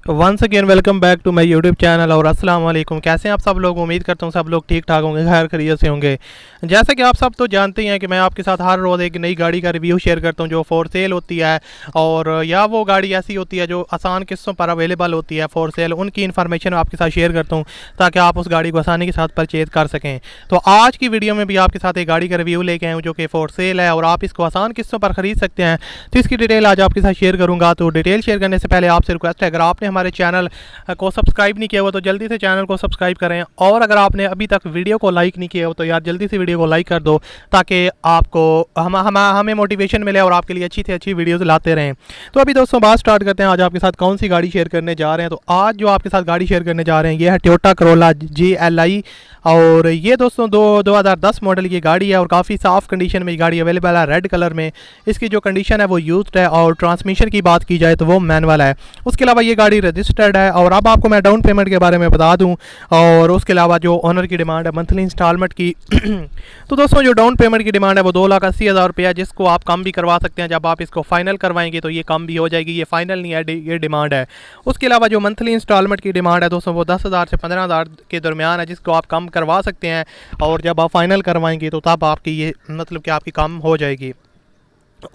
Once again welcome back to my YouTube channel और अस्सलाम वालेकुम। कैसे हैं आप सब लोग? उम्मीद करता हूँ सब लोग ठीक ठाक होंगे, खैर खैरियत से होंगे। जैसा कि आप सब तो जानते ही हैं कि मैं आपके साथ हर रोज़ एक नई गाड़ी का रिव्यू शेयर करता हूँ जो फॉर सेल होती है, और या वो गाड़ी ऐसी होती है जो आसान किस्तों पर अवेलेबल होती है फॉर सेल, उनकी इन्फॉर्मेशन आपके साथ शेयर करता हूँ ताकि आप उस गाड़ी को आसानी के साथ परचेज़ कर सकें। तो आज की वीडियो में भी आपके साथ एक गाड़ी का रिव्यू लेके आए हूँ जो कि फॉर सेल है और आप इसको आसान किस्तों पर ख़रीद सकते हैं। तो इसकी डिटेल आज आपके साथ शेयर करूँगा। तो डिटेल शेयर करने से पहले आपसे रिक्वेस्ट है, अगर आपने हमारे चैनल को सब्सक्राइब नहीं किया हुआ तो जल्दी से चैनल को सब्सक्राइब करें, और अगर आपने अभी तक वीडियो को लाइक नहीं किया हो तो यार जल्दी से वीडियो को लाइक कर दो ताकि आपको हमें मोटिवेशन मिले और आपके लिए अच्छी से अच्छी वीडियोस लाते रहें। तो अभी दोस्तों बात स्टार्ट करते हैं। आज आपके साथ कौन सी गाड़ी शेयर करने जा रहे हैं? तो आज जो आपके साथ गाड़ी शेयर करने जा रहे हैं ये है टोयोटा करोला GLI, और ये दोस्तों 2010 मॉडल की गाड़ी है और काफ़ी साफ़ कंडीशन में ये गाड़ी अवेलेबल है, रेड कलर में। इसकी जो कंडीशन है वो यूज्ड है, और ट्रांसमिशन की बात की जाए तो वो मैनुअल है। उसके अलावा ये गाड़ी रजिस्टर्ड है। और अब आपको मैं डाउन पेमेंट के बारे में बता दूं, और उसके अलावा जो ऑनर की डिमांड है मंथली इंस्टॉलमेंट की तो दोस्तों जो डाउन पेमेंट की डिमांड है वो 2,80,000 रुपया, जिसको आप कम भी करवा सकते हैं। जब आप इसको फाइनल करवाएंगे तो ये कम भी हो जाएगी, ये फाइनल नहीं है, ये डिमांड है। उसके अलावा जो मंथली इंस्टॉलमेंट की डिमांड है दोस्तों वो 10,000 से 15,000 के दरमियान है, जिसको आप कम करवा सकते हैं, और जब आप फाइनल करवाएंगे तो तब आपकी ये मतलब कि आपकी कम हो जाएगी।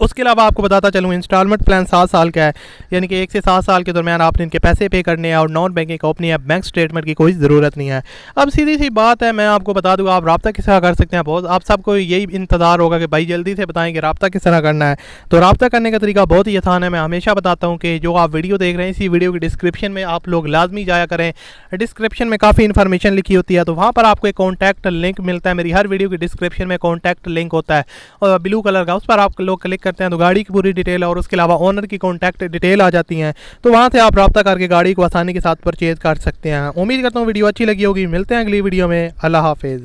उसके अलावा आपको बताता चलूँ इंस्टॉलमेंट प्लान 7 साल का है, यानी कि 1 से 7 साल के दरमियान आपने इनके पैसे पे करने हैं, और नॉन बैंकिंग कंपनी है, बैंक स्टेटमेंट की कोई ज़रूरत नहीं है। अब सीधी सी बात है, मैं आपको बता दूँ आप रब्ता किस तरह कर सकते हैं। बहुत आप सबको यही इंतज़ार होगा कि भाई जल्दी से बताएं कि रब्ता किस तरह करना है। तो रब्ता करने का तरीका बहुत ही आसान है। मैं हमेशा बताता हूँ कि जो आप वीडियो देख रहे हैं इसी वीडियो की डिस्क्रिप्शन में आप लोग लाजमी जाया करें। डिस्क्रिप्शन में काफ़ी इन्फॉर्मेशन लिखी होती है, तो वहाँ पर आपको एक कॉन्टैक्ट लिंक मिलता है। मेरी हर वीडियो की डिस्क्रिप्शन में कॉन्टैक्ट लिंक होता है और ब्लू कलर का, उस पर आप लोग क्लिक करते हैं तो गाड़ी पूरी डिटेल और उसके अलावा ओनर की कॉन्टैक्ट डिटेल आ जाती हैं। तो वहां से आप रब्ता करके गाड़ी को आसानी के साथ परचेज कर सकते हैं। उम्मीद करता हूँ वीडियो अच्छी लगी होगी। मिलते हैं अगली वीडियो में। अल्लाह हाफिज़।